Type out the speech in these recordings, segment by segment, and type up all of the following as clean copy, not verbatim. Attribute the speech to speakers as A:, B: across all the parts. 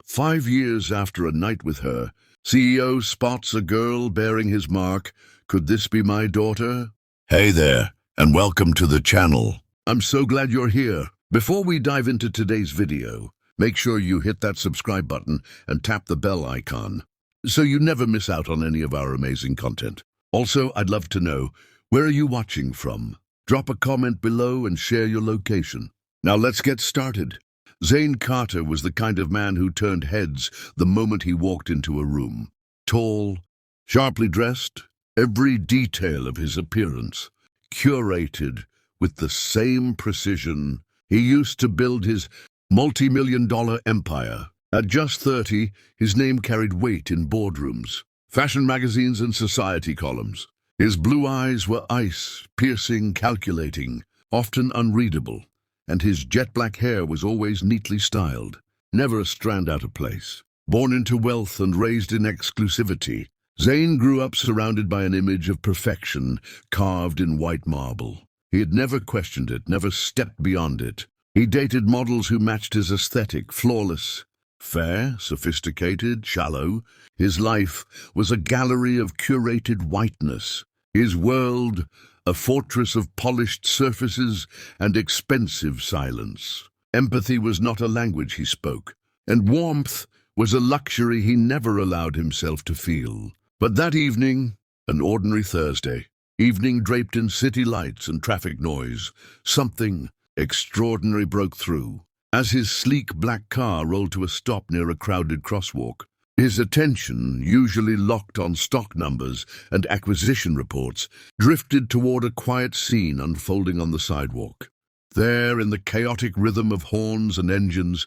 A: 5 years after a night with her, CEO spots a girl bearing his mark. Could this be my daughter? Hey there, and welcome to the channel. I'm so glad you're here. Before we dive into today's video, make sure you hit that subscribe button and tap the bell icon so you never miss out on any of our amazing content. Also, I'd love to know, where are you watching from? Drop a comment below and share your location. Now let's get started. Zane Carter was the kind of man who turned heads the moment he walked into a room. Tall, sharply dressed, every detail of his appearance curated with the same precision. He used to build his multi-million-dollar empire. At just 30, his name carried weight in boardrooms, fashion magazines, and society columns. His blue eyes were ice, piercing, calculating, often unreadable, and his jet-black hair was always neatly styled, never a strand out of place. Born into wealth and raised in exclusivity, Zane grew up surrounded by an image of perfection carved in white marble. He had never questioned it, never stepped beyond it. He dated models who matched his aesthetic, flawless, fair, sophisticated, shallow. His life was a gallery of curated whiteness. His world, a fortress of polished surfaces and expensive silence. Empathy was not a language he spoke, and warmth was a luxury he never allowed himself to feel. But that evening, an ordinary Thursday, evening draped in city lights and traffic noise, something extraordinary broke through. As his sleek black car rolled to a stop near a crowded crosswalk, his attention, usually locked on stock numbers and acquisition reports, drifted toward a quiet scene unfolding on the sidewalk. There, in the chaotic rhythm of horns and engines,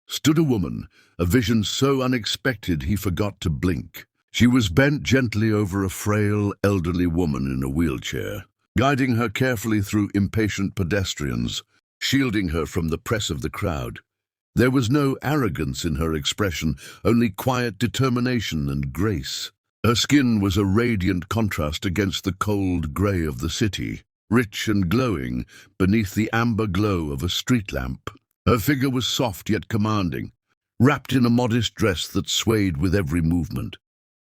A: stood a woman, a vision so unexpected he forgot to blink. She was bent gently over a frail, elderly woman in a wheelchair, guiding her carefully through impatient pedestrians, shielding her from the press of the crowd. There was no arrogance in her expression, only quiet determination and grace. Her skin was a radiant contrast against the cold grey of the city, rich and glowing beneath the amber glow of a street lamp. Her figure was soft yet commanding, wrapped in a modest dress that swayed with every movement.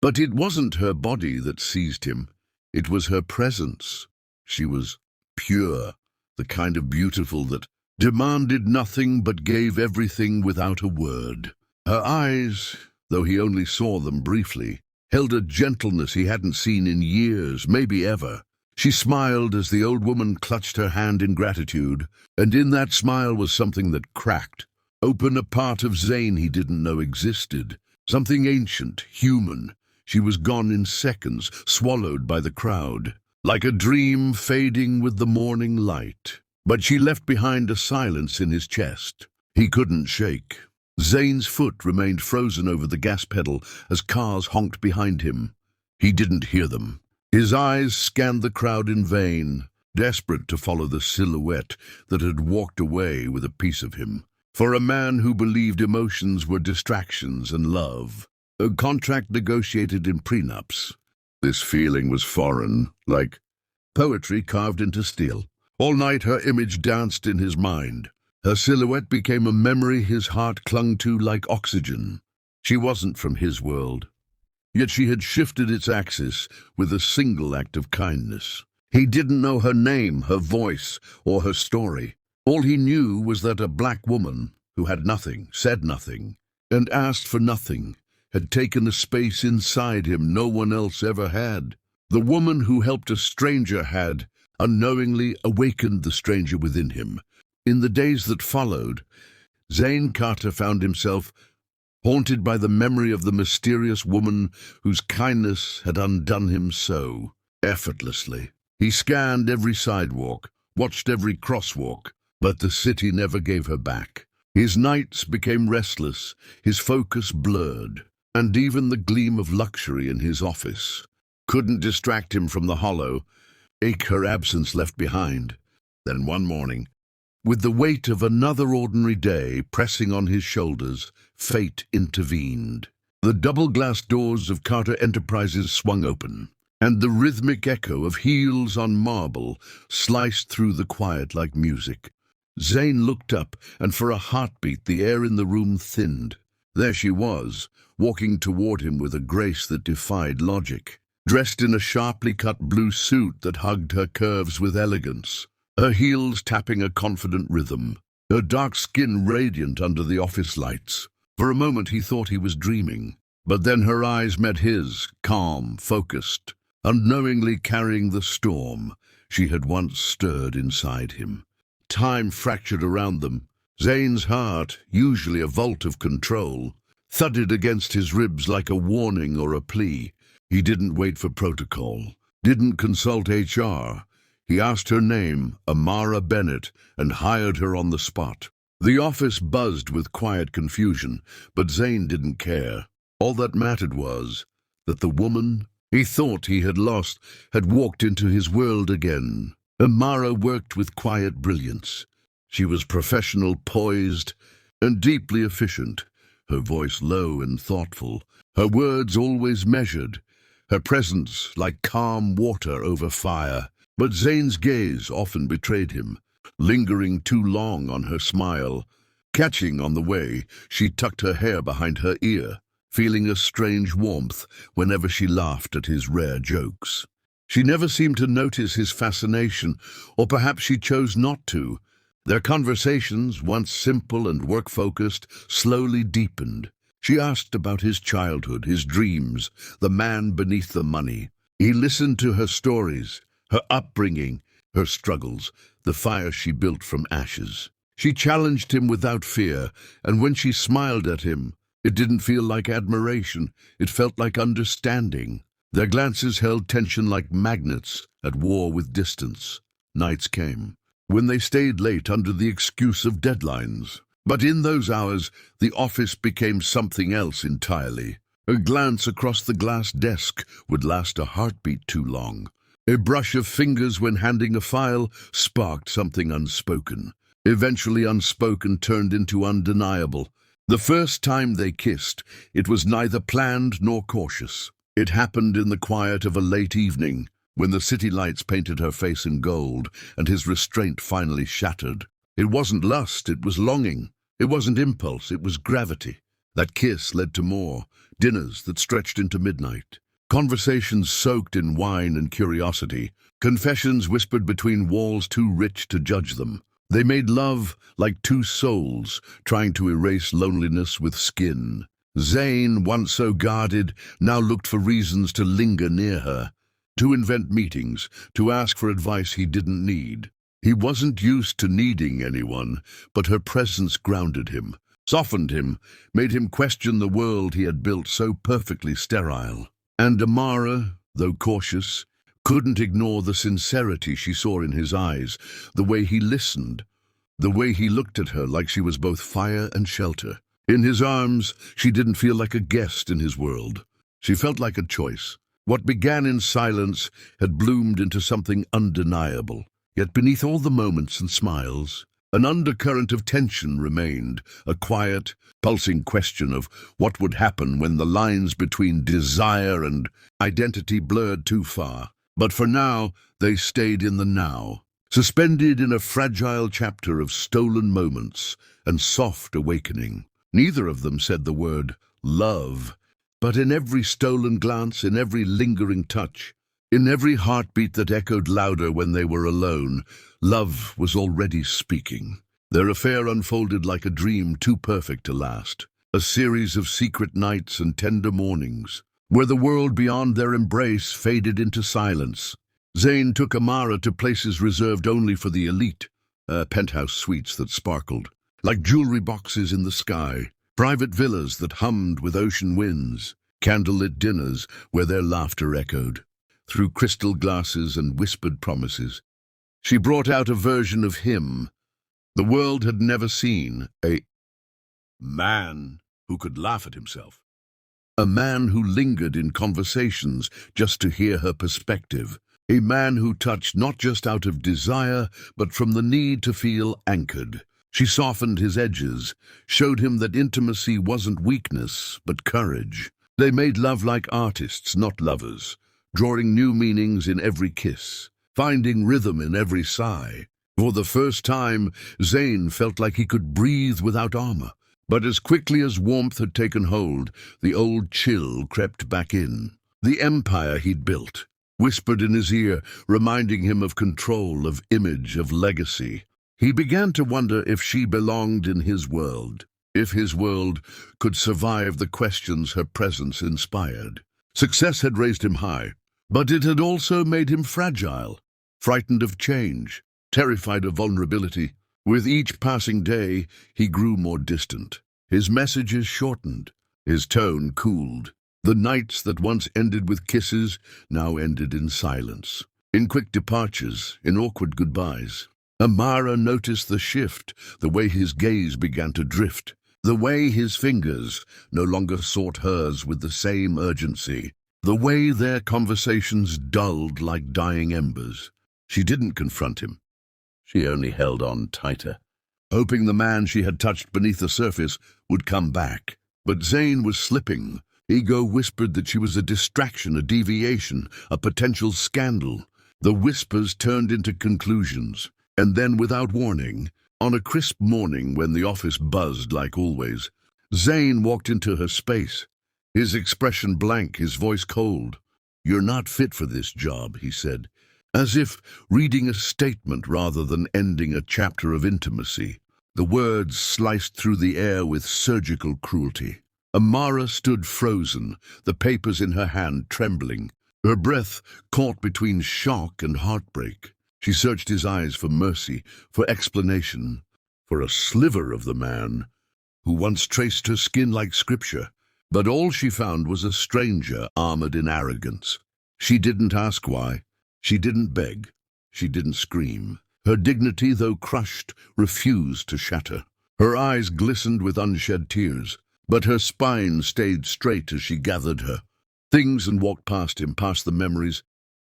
A: But it wasn't her body that seized him. It was her presence. She was pure, the kind of beautiful that demanded nothing but gave everything without a word. Her eyes, though he only saw them briefly, held a gentleness he hadn't seen in years, maybe ever. She smiled as the old woman clutched her hand in gratitude, and in that smile was something that cracked open a part of Zane he didn't know existed, something ancient, human. She was gone in seconds, swallowed by the crowd, like a dream fading with the morning light. But she left behind a silence in his chest he couldn't shake. Zane's foot remained frozen over the gas pedal as cars honked behind him. He didn't hear them. His eyes scanned the crowd in vain, desperate to follow the silhouette that had walked away with a piece of him. For a man who believed emotions were distractions and love, a contract negotiated in prenups, this feeling was foreign, like poetry carved into steel. All night her image danced in his mind. Her silhouette became a memory his heart clung to like oxygen. She wasn't from his world, yet she had shifted its axis with a single act of kindness. He didn't know her name, her voice, or her story. All he knew was that a black woman who had nothing, said nothing, and asked for nothing, had taken a space inside him no one else ever had. The woman who helped a stranger had unknowingly awakened the stranger within him. In the days that followed, Zane Carter found himself haunted by the memory of the mysterious woman whose kindness had undone him so effortlessly. He scanned every sidewalk, watched every crosswalk, but the city never gave her back. His nights became restless, his focus blurred, and even the gleam of luxury in his office couldn't distract him from the hollow ache her absence left behind. Then one morning, with the weight of another ordinary day pressing on his shoulders, fate intervened. The double-glass doors of Carter Enterprises swung open, and the rhythmic echo of heels on marble sliced through the quiet like music. Zane looked up, and for a heartbeat the air in the room thinned. There she was, walking toward him with a grace that defied logic, dressed in a sharply cut blue suit that hugged her curves with elegance, her heels tapping a confident rhythm, her dark skin radiant under the office lights. For a moment he thought he was dreaming, but then her eyes met his, calm, focused, unknowingly carrying the storm she had once stirred inside him. Time fractured around them. Zane's heart, usually a vault of control, thudded against his ribs like a warning or a plea. He didn't wait for protocol, didn't consult HR. He asked her name, Amara Bennett, and hired her on the spot. The office buzzed with quiet confusion, but Zane didn't care. All that mattered was that the woman he thought he had lost had walked into his world again. Amara worked with quiet brilliance. She was professional, poised, and deeply efficient, her voice low and thoughtful, her words always measured, her presence like calm water over fire. But Zane's gaze often betrayed him, lingering too long on her smile, catching on the way she tucked her hair behind her ear, feeling a strange warmth whenever she laughed at his rare jokes. She never seemed to notice his fascination, or perhaps she chose not to. Their conversations, once simple and work-focused, slowly deepened. She asked about his childhood, his dreams, the man beneath the money. He listened to her stories, her upbringing, her struggles, the fire she built from ashes. She challenged him without fear, and when she smiled at him, it didn't feel like admiration, it felt like understanding. Their glances held tension like magnets at war with distance. Nights came, when they stayed late under the excuse of deadlines. But in those hours, the office became something else entirely. A glance across the glass desk would last a heartbeat too long. A brush of fingers when handing a file sparked something unspoken. Eventually unspoken turned into undeniable. The first time they kissed, it was neither planned nor cautious. It happened in the quiet of a late evening, when the city lights painted her face in gold and his restraint finally shattered. It wasn't lust, it was longing. It wasn't impulse, it was gravity. That kiss led to more, dinners that stretched into midnight, conversations soaked in wine and curiosity, confessions whispered between walls too rich to judge them. They made love like two souls trying to erase loneliness with skin. Zane, once so guarded, now looked for reasons to linger near her, to invent meetings, to ask for advice he didn't need. He wasn't used to needing anyone, but her presence grounded him, softened him, made him question the world he had built so perfectly sterile. And Amara, though cautious, couldn't ignore the sincerity she saw in his eyes, the way he listened, the way he looked at her like she was both fire and shelter. In his arms, she didn't feel like a guest in his world. She felt like a choice. What began in silence had bloomed into something undeniable. Yet beneath all the moments and smiles, an undercurrent of tension remained, a quiet, pulsing question of what would happen when the lines between desire and identity blurred too far. But for now, they stayed in the now, suspended in a fragile chapter of stolen moments and soft awakening. Neither of them said the word love, but in every stolen glance, in every lingering touch, in every heartbeat that echoed louder when they were alone, love was already speaking. Their affair unfolded like a dream too perfect to last, a series of secret nights and tender mornings, where the world beyond their embrace faded into silence. Zane took Amara to places reserved only for the elite, penthouse suites that sparkled, like jewelry boxes in the sky, private villas that hummed with ocean winds, candlelit dinners where their laughter echoed through crystal glasses and whispered promises. She brought out a version of him the world had never seen, a man who could laugh at himself, a man who lingered in conversations just to hear her perspective, a man who touched not just out of desire, but from the need to feel anchored. She softened his edges, showed him that intimacy wasn't weakness, but courage. They made love like artists, not lovers, drawing new meanings in every kiss, finding rhythm in every sigh. For the first time, Zane felt like he could breathe without armor, But as quickly as warmth had taken hold, the old chill crept back in. The empire he'd built whispered in his ear, reminding him of control, of image, of legacy. He began to wonder if she belonged in his world, if his world could survive the questions her presence inspired. Success had raised him high, but it had also made him fragile, frightened of change, terrified of vulnerability. With each passing day, he grew more distant. His messages shortened, his tone cooled. The nights that once ended with kisses now ended in silence, in quick departures, in awkward goodbyes. Amara noticed the shift, the way his gaze began to drift, the way his fingers no longer sought hers with the same urgency, the way their conversations dulled like dying embers. She didn't confront him. She only held on tighter, hoping the man she had touched beneath the surface would come back. But Zayn was slipping. Ego whispered that she was a distraction, a deviation, a potential scandal. The whispers turned into conclusions, and then, without warning, on a crisp morning when the office buzzed like always, Zayn walked into her space, his expression blank, his voice cold. "You're not fit for this job," he said, as if reading a statement rather than ending a chapter of intimacy. The words sliced through the air with surgical cruelty. Amara stood frozen, the papers in her hand trembling, her breath caught between shock and heartbreak. She searched his eyes for mercy, for explanation, for a sliver of the man who once traced her skin like scripture. But all she found was a stranger armored in arrogance. She didn't ask why. She didn't beg. She didn't scream. Her dignity, though crushed, refused to shatter. Her eyes glistened with unshed tears, but her spine stayed straight as she gathered her things and walked past him, past the memories,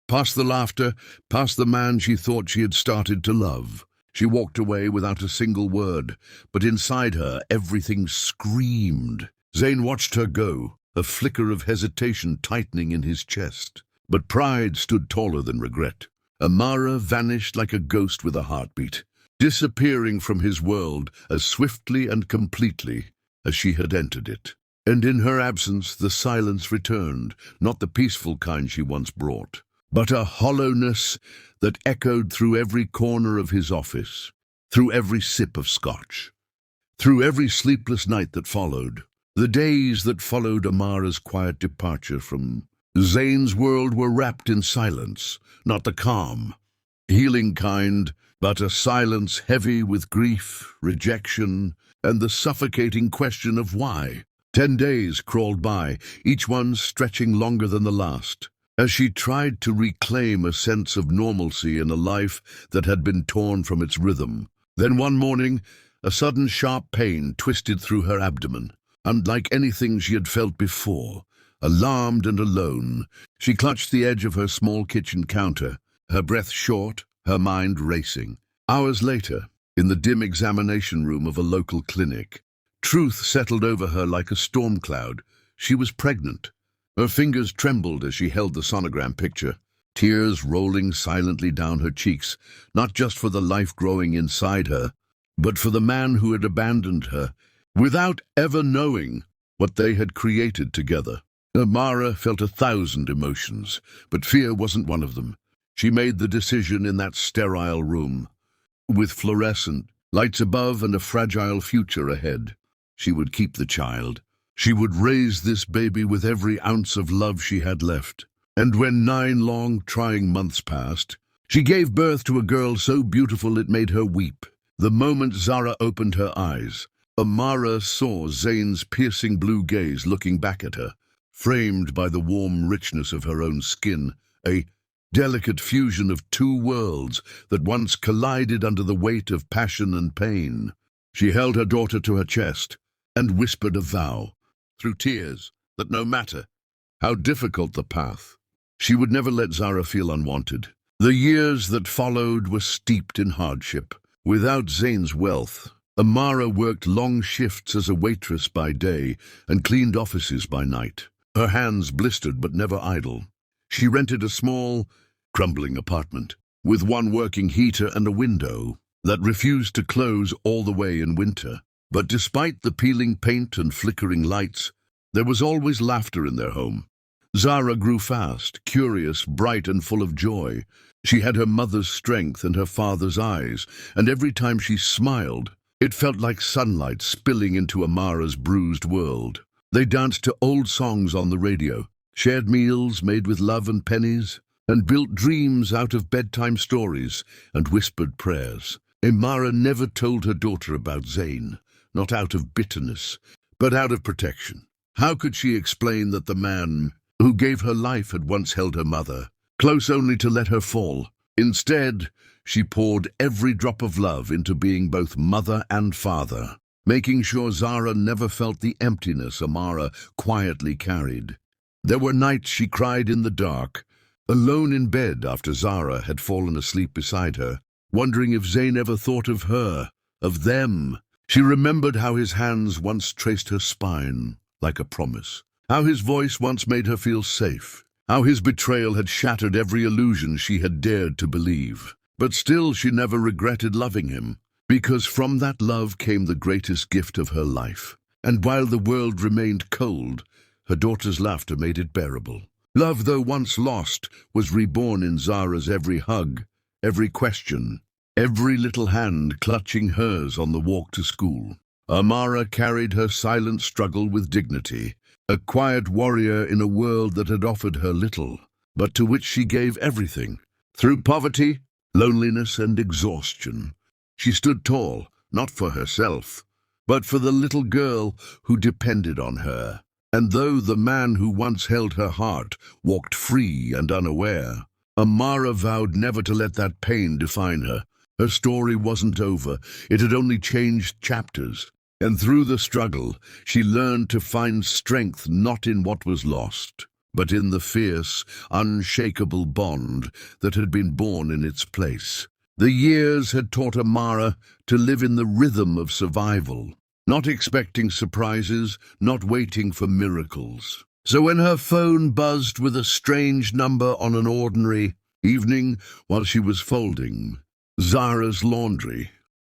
A: past the laughter, past the man she thought she had started to love. She walked away without a single word, but inside her everything screamed. Zayn watched her go, a flicker of hesitation tightening in his chest. But pride stood taller than regret. Amara vanished like a ghost with a heartbeat, disappearing from his world as swiftly and completely as she had entered it. And in her absence the silence returned, not the peaceful kind she once brought, but a hollowness that echoed through every corner of his office, through every sip of scotch, through every sleepless night that followed. The days that followed Amara's quiet departure from Zayn's world were wrapped in silence, not the calm, healing kind, but a silence heavy with grief, rejection, and the suffocating question of why. 10 days crawled by, each one stretching longer than the last, as she tried to reclaim a sense of normalcy in a life that had been torn from its rhythm. Then one morning, a sudden sharp pain twisted through her abdomen. Unlike anything she had felt before, alarmed and alone, she clutched the edge of her small kitchen counter, her breath short, her mind racing. Hours later, in the dim examination room of a local clinic, truth settled over her like a storm cloud. She was pregnant. Her fingers trembled as she held the sonogram picture, tears rolling silently down her cheeks, not just for the life growing inside her, but for the man who had abandoned her, without ever knowing what they had created together. Amara felt 1,000 emotions, but fear wasn't one of them. She made the decision in that sterile room, with fluorescent lights above and a fragile future ahead. She would keep the child. She would raise this baby with every ounce of love she had left. And when 9 long, trying months passed, she gave birth to a girl so beautiful it made her weep. The moment Zara opened her eyes, Amara saw Zayn's piercing blue gaze looking back at her, framed by the warm richness of her own skin, a delicate fusion of 2 worlds that once collided under the weight of passion and pain. She held her daughter to her chest and whispered a vow, through tears, that no matter how difficult the path, she would never let Zara feel unwanted. The years that followed were steeped in hardship. Without Zayn's wealth, Amara worked long shifts as a waitress by day and cleaned offices by night. Her hands blistered but never idle. She rented a small, crumbling apartment with one working heater and a window that refused to close all the way in winter. But despite the peeling paint and flickering lights, there was always laughter in their home. Zara grew fast, curious, bright, and full of joy. She had her mother's strength and her father's eyes, and every time she smiled, it felt like sunlight spilling into Amara's bruised world. They danced to old songs on the radio, shared meals made with love and pennies, and built dreams out of bedtime stories and whispered prayers. Amara never told her daughter about Zayn, not out of bitterness, but out of protection. How could she explain that the man who gave her life had once held her mother, close only to let her fall? Instead, she poured every drop of love into being both mother and father, making sure Zara never felt the emptiness Amara quietly carried. There were nights she cried in the dark, alone in bed after Zara had fallen asleep beside her, wondering if Zayn ever thought of her, of them. She remembered how his hands once traced her spine, like a promise, how his voice once made her feel safe, how his betrayal had shattered every illusion she had dared to believe. But still she never regretted loving him, because from that love came the greatest gift of her life. And while the world remained cold, her daughter's laughter made it bearable. Love, though once lost, was reborn in Zara's every hug, every question, every little hand clutching hers on the walk to school. Amara carried her silent struggle with dignity, a quiet warrior in a world that had offered her little, but to which she gave everything. Through poverty, loneliness, and exhaustion, she stood tall, not for herself, but for the little girl who depended on her. And though the man who once held her heart walked free and unaware, Amara vowed never to let that pain define her. Her story wasn't over, it had only changed chapters. And through the struggle, she learned to find strength not in what was lost, but in the fierce, unshakable bond that had been born in its place. The years had taught Amara to live in the rhythm of survival, not expecting surprises, not waiting for miracles. So when her phone buzzed with a strange number on an ordinary evening while she was folding Zara's laundry,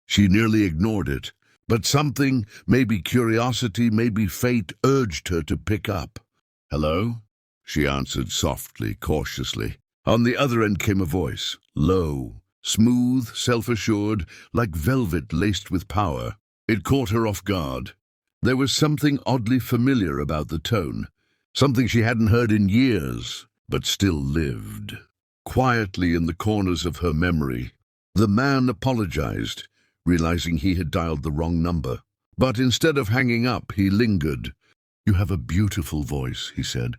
A: she nearly ignored it. But something, maybe curiosity, maybe fate, urged her to pick up. "Hello?" she answered softly, cautiously. On the other end came a voice, low, smooth, self-assured, like velvet laced with power. It caught her off guard. There was something oddly familiar about the tone, something she hadn't heard in years, but still lived. Quietly in the corners of her memory, the man apologized, realizing he had dialed the wrong number. But instead of hanging up, he lingered. "You have a beautiful voice," he said.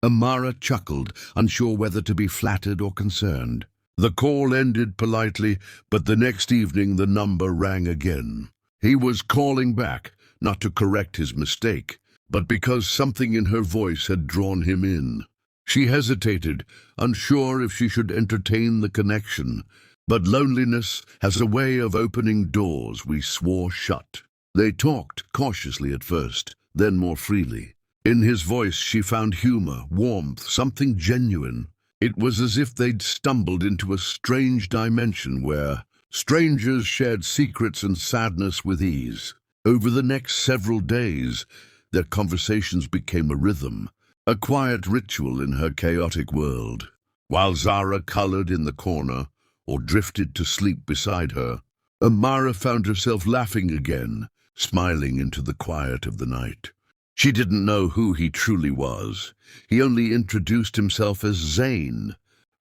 A: Amara chuckled, unsure whether to be flattered or concerned. The call ended politely, but the next evening the number rang again. He was calling back, not to correct his mistake, but because something in her voice had drawn him in. She hesitated, unsure if she should entertain the connection. But loneliness has a way of opening doors we swore shut. They talked, cautiously at first, then more freely. In his voice she found humor, warmth, something genuine. It was as if they'd stumbled into a strange dimension where strangers shared secrets and sadness with ease. Over the next several days, their conversations became a rhythm, a quiet ritual in her chaotic world. While Zara colored in the corner, or drifted to sleep beside her, Amara found herself laughing again, smiling into the quiet of the night. She didn't know who he truly was. He only introduced himself as Zayn.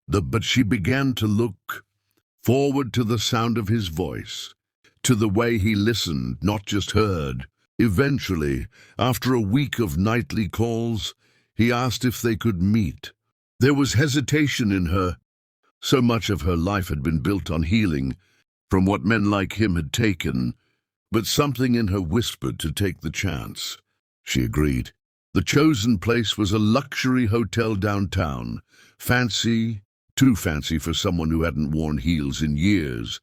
A: But she began to look forward to the sound of his voice, to the way he listened, not just heard. Eventually, after a week of nightly calls, he asked if they could meet. There was hesitation in her. So much of her life had been built on healing from what men like him had taken, but something in her whispered to take the chance. She agreed. The chosen place was a luxury hotel downtown, fancy, too fancy for someone who hadn't worn heels in years.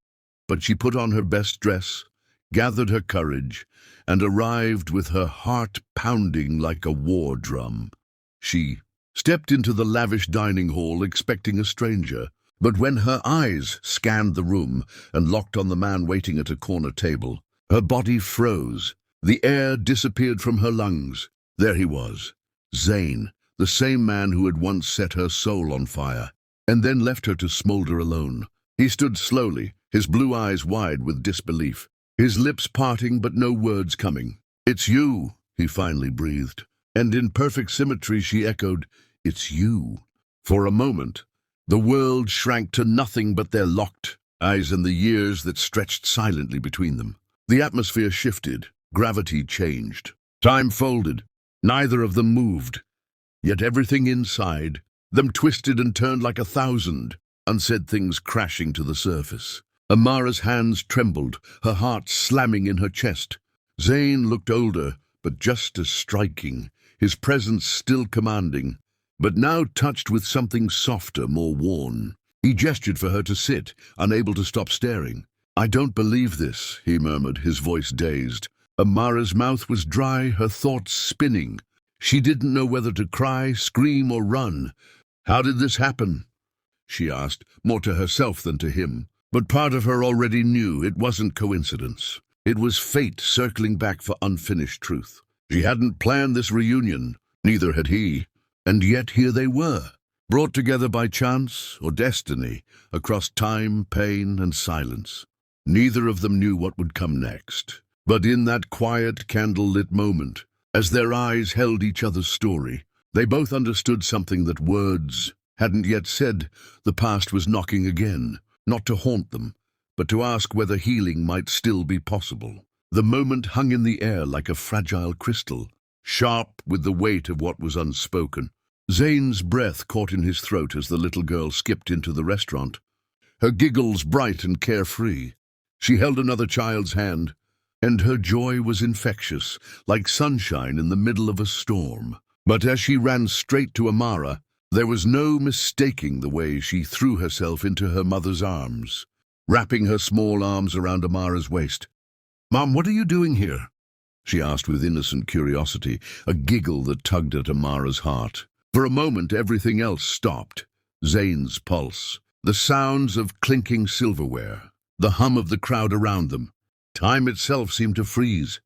A: But she put on her best dress, gathered her courage, and arrived with her heart pounding like a war drum. She stepped into the lavish dining hall expecting a stranger. But when her eyes scanned the room and locked on the man waiting at a corner table, Her body froze. The air disappeared from her lungs. There he was, Zane, the same man who had once set her soul on fire, and then left her to smolder alone. He stood slowly, his blue eyes wide with disbelief, his lips parting but no words coming. "It's you," he finally breathed, and in perfect symmetry she echoed, "It's you." For a moment, the world shrank to nothing but their locked eyes and the years that stretched silently between them. The atmosphere shifted, gravity changed, time folded. Neither of them moved, yet everything inside them twisted and turned like 1,000 unsaid things crashing to the surface. Amara's hands trembled, her heart slamming in her chest. Zane looked older, but just as striking, his presence still commanding, but now touched with something softer, more worn. He gestured for her to sit, unable to stop staring. "I don't believe this," he murmured, his voice dazed. Amara's mouth was dry, her thoughts spinning. She didn't know whether to cry, scream, or run. "How did this happen?" she asked, more to herself than to him. But part of her already knew it wasn't coincidence. It was fate circling back for unfinished truth. She hadn't planned this reunion, neither had he. And yet here they were, brought together by chance or destiny, across time, pain, and silence. Neither of them knew what would come next. But in that quiet, candle-lit moment, as their eyes held each other's story, they both understood something that words hadn't yet said. The past was knocking again, not to haunt them, but to ask whether healing might still be possible. The moment hung in the air like a fragile crystal, sharp with the weight of what was unspoken. Zane's breath caught in his throat as the little girl skipped into the restaurant, her giggles bright and carefree. She held another child's hand, and her joy was infectious, like sunshine in the middle of a storm. But as she ran straight to Amara, there was no mistaking the way she threw herself into her mother's arms, wrapping her small arms around Amara's waist. "Mom, what are you doing here?" she asked with innocent curiosity, a giggle that tugged at Amara's heart. For a moment everything else stopped. Zane's pulse, the sounds of clinking silverware, the hum of the crowd around them. Time itself seemed to freeze,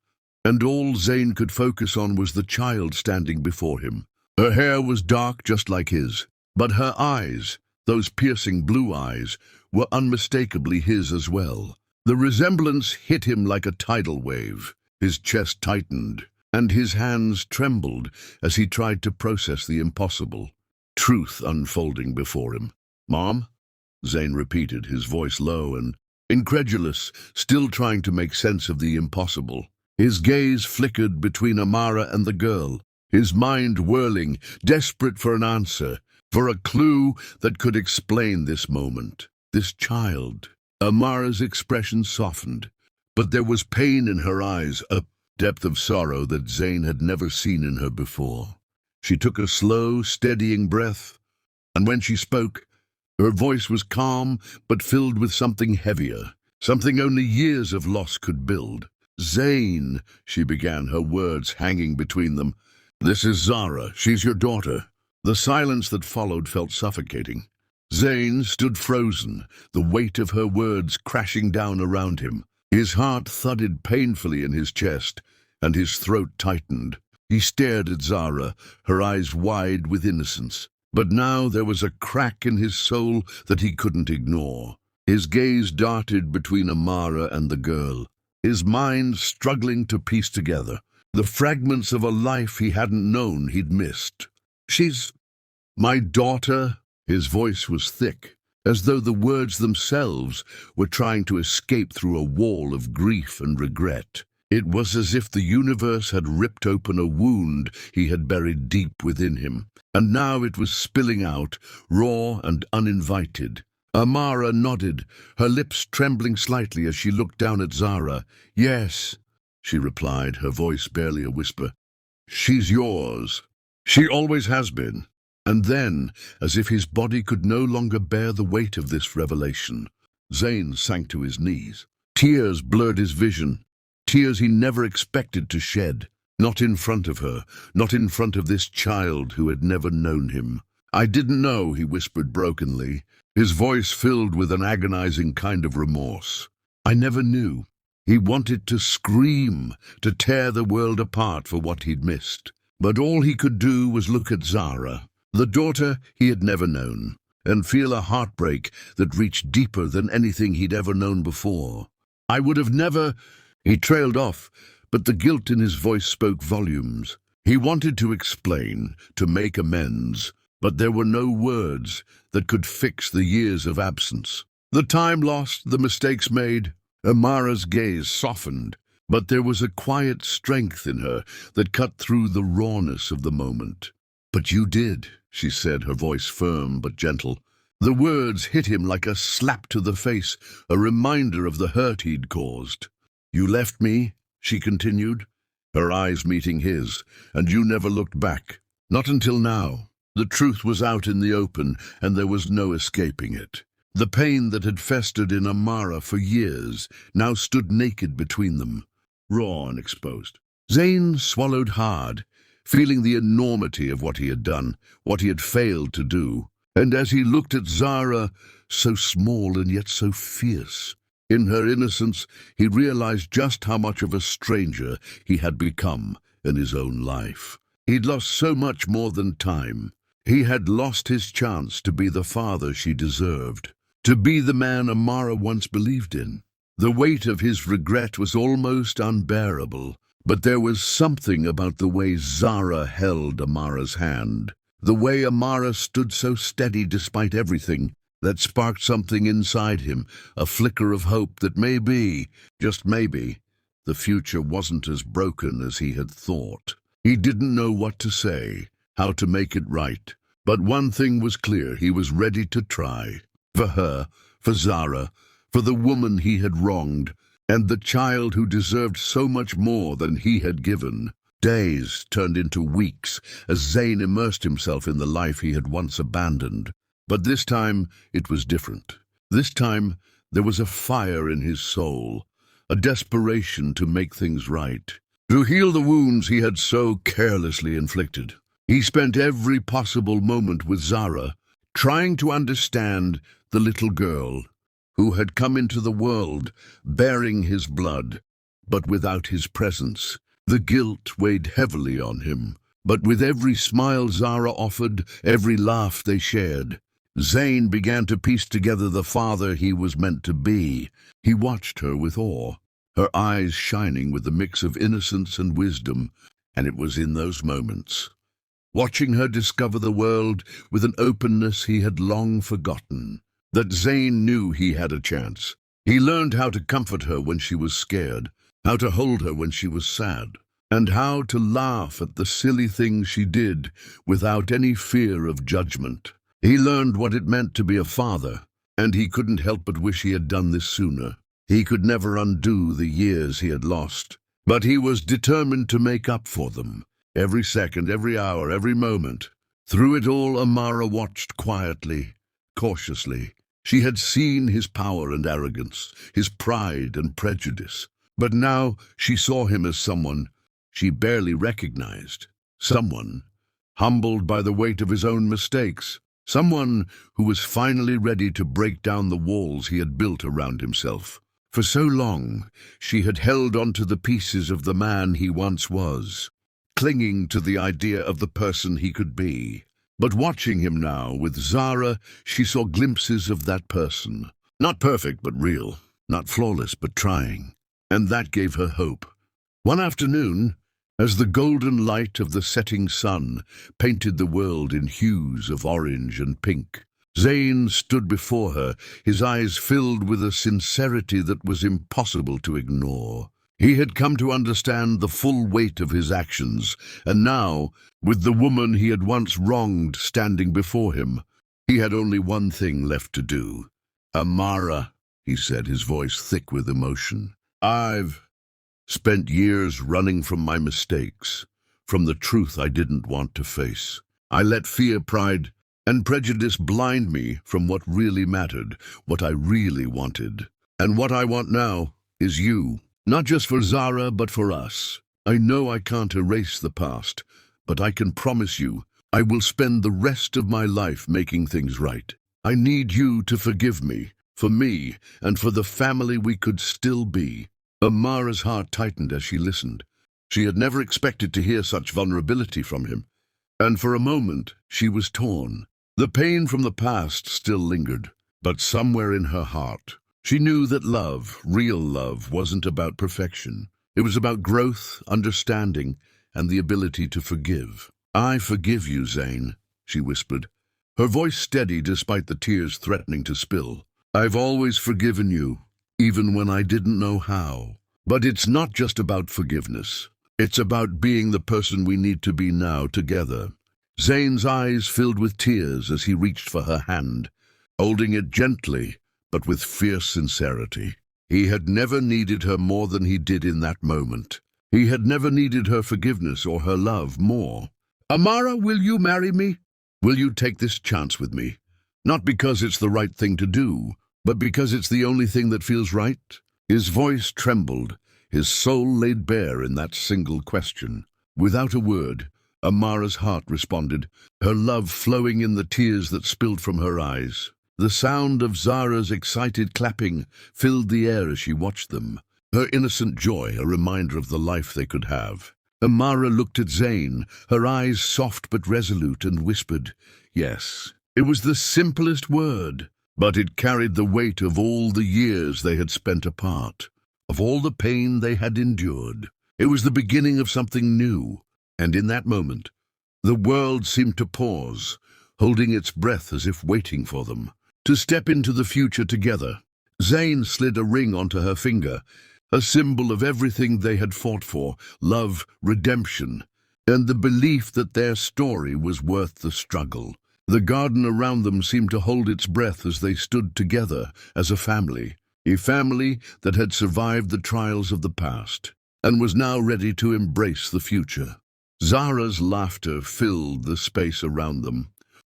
A: and all Zane could focus on was the child standing before him. Her hair was dark just like his, but her eyes, those piercing blue eyes, were unmistakably his as well. The resemblance hit him like a tidal wave. His chest tightened, and his hands trembled as he tried to process the impossible. Truth unfolding before him. "Mom?" Zane repeated, his voice low and incredulous, still trying to make sense of the impossible. His gaze flickered between Amara and the girl, his mind whirling, desperate for an answer, for a clue that could explain this moment, this child. Amara's expression softened, but there was pain in her eyes, a depth of sorrow that Zane had never seen in her before. She took a slow, steadying breath, and when she spoke, her voice was calm but filled with something heavier, something only years of loss could build. "Zane," she began, her words hanging between them. "This is Zara. She's your daughter." The silence that followed felt suffocating. Zane stood frozen, the weight of her words crashing down around him. His heart thudded painfully in his chest, and his throat tightened. He stared at Zara, her eyes wide with innocence. But now there was a crack in his soul that he couldn't ignore. His gaze darted between Amara and the girl, his mind struggling to piece together the fragments of a life he hadn't known he'd missed. "She's my daughter?" His voice was thick, as though the words themselves were trying to escape through a wall of grief and regret. It was as if the universe had ripped open a wound he had buried deep within him, and now it was spilling out, raw and uninvited. Amara nodded, her lips trembling slightly as she looked down at Zara. "Yes," she replied, her voice barely a whisper. "She's yours. She always has been." And then, as if his body could no longer bear the weight of this revelation, Zane sank to his knees. Tears blurred his vision, tears he never expected to shed. Not in front of her, not in front of this child who had never known him. "I didn't know," he whispered brokenly, his voice filled with an agonizing kind of remorse. "I never knew. He wanted to scream, to tear the world apart for what he'd missed. But all he could do was look at Zara, the daughter he had never known, and feel a heartbreak that reached deeper than anything he'd ever known before. "I would have never—" He trailed off, but the guilt in his voice spoke volumes. He wanted to explain, to make amends, but there were no words that could fix the years of absence. The time lost, the mistakes made. Amara's gaze softened, but there was a quiet strength in her that cut through the rawness of the moment. "But you did," she said, her voice firm but gentle. The words hit him like a slap to the face, a reminder of the hurt he'd caused. "You left me," she continued, her eyes meeting his, "and you never looked back. Not until now." The truth was out in the open, and there was no escaping it. The pain that had festered in Amara for years now stood naked between them, raw and exposed. Zayn swallowed hard, feeling the enormity of what he had done, what he had failed to do. And as he looked at Zara, so small and yet so fierce, in her innocence, he realized just how much of a stranger he had become in his own life. He'd lost so much more than time. He had lost his chance to be the father she deserved, to be the man Amara once believed in. The weight of his regret was almost unbearable, but there was something about the way Zara held Amara's hand, the way Amara stood so steady despite everything, that sparked something inside him, a flicker of hope that maybe, just maybe, the future wasn't as broken as he had thought. He didn't know what to say, how to make it right, but one thing was clear: he was ready to try. For her, for Zara, for the woman he had wronged, and the child who deserved so much more than he had given. Days turned into weeks as Zayn immersed himself in the life he had once abandoned. But this time it was different. This time there was a fire in his soul, a desperation to make things right, to heal the wounds he had so carelessly inflicted. He spent every possible moment with Zara, trying to understand the little girl who had come into the world bearing his blood, but without his presence. The guilt weighed heavily on him, but with every smile Zara offered, every laugh they shared, Zayn began to piece together the father he was meant to be. He watched her with awe, her eyes shining with a mix of innocence and wisdom, and it was in those moments, watching her discover the world with an openness he had long forgotten, that Zayn knew he had a chance. He learned how to comfort her when she was scared, how to hold her when she was sad, and how to laugh at the silly things she did without any fear of judgment. He learned what it meant to be a father, and he couldn't help but wish he had done this sooner. He could never undo the years he had lost, but he was determined to make up for them. Every second, every hour, every moment. Through it all, Amara watched quietly, cautiously. She had seen his power and arrogance, his pride and prejudice, but now she saw him as someone she barely recognized, someone humbled by the weight of his own mistakes, someone who was finally ready to break down the walls he had built around himself. For so long, she had held onto the pieces of the man he once was, clinging to the idea of the person he could be. But watching him now, with Zara, she saw glimpses of that person. Not perfect, but real. Not flawless, but trying. And that gave her hope. One afternoon, as the golden light of the setting sun painted the world in hues of orange and pink, Zayn stood before her, his eyes filled with a sincerity that was impossible to ignore. He had come to understand the full weight of his actions, and now, with the woman he had once wronged standing before him, he had only one thing left to do. "Amara," he said, his voice thick with emotion, "I've spent years running from my mistakes, from the truth I didn't want to face. I let fear, pride, and prejudice blind me from what really mattered, what I really wanted. And what I want now is you. Not just for Zara, but for us. I know I can't erase the past, but I can promise you I will spend the rest of my life making things right. I need you to forgive me, for me, and for the family we could still be." Amara's heart tightened as she listened. She had never expected to hear such vulnerability from him, and for a moment she was torn. The pain from the past still lingered, but somewhere in her heart, she knew that love, real love, wasn't about perfection. It was about growth, understanding, and the ability to forgive. "I forgive you, Zane," she whispered, her voice steady despite the tears threatening to spill. "I've always forgiven you, even when I didn't know how. But it's not just about forgiveness. It's about being the person we need to be now together." Zane's eyes filled with tears as he reached for her hand, holding it gently, but with fierce sincerity. He had never needed her more than he did in that moment. He had never needed her forgiveness or her love more. "Amara, will you marry me? Will you take this chance with me? Not because it's the right thing to do, but because it's the only thing that feels right?" His voice trembled, his soul laid bare in that single question. Without a word, Amara's heart responded, her love flowing in the tears that spilled from her eyes. The sound of Zara's excited clapping filled the air as she watched them, her innocent joy a reminder of the life they could have. Amara looked at Zane, her eyes soft but resolute, and whispered, "Yes." It was the simplest word, but it carried the weight of all the years they had spent apart, of all the pain they had endured. It was the beginning of something new, and in that moment, the world seemed to pause, holding its breath as if waiting for them to step into the future together. Zane slid a ring onto her finger, a symbol of everything they had fought for: love, redemption, and the belief that their story was worth the struggle. The garden around them seemed to hold its breath as they stood together as a family that had survived the trials of the past and was now ready to embrace the future. Zara's laughter filled the space around them,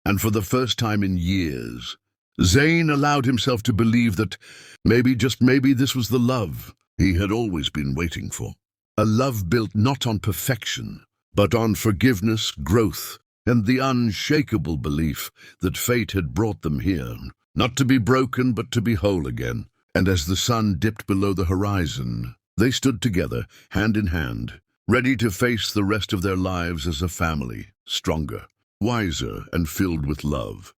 A: and for the first time in years, Zane allowed himself to believe that maybe, just maybe, this was the love he had always been waiting for. A love built not on perfection, but on forgiveness, growth, and the unshakable belief that fate had brought them here, not to be broken, but to be whole again. And as the sun dipped below the horizon, they stood together, hand in hand, ready to face the rest of their lives as a family, stronger, wiser, and filled with love.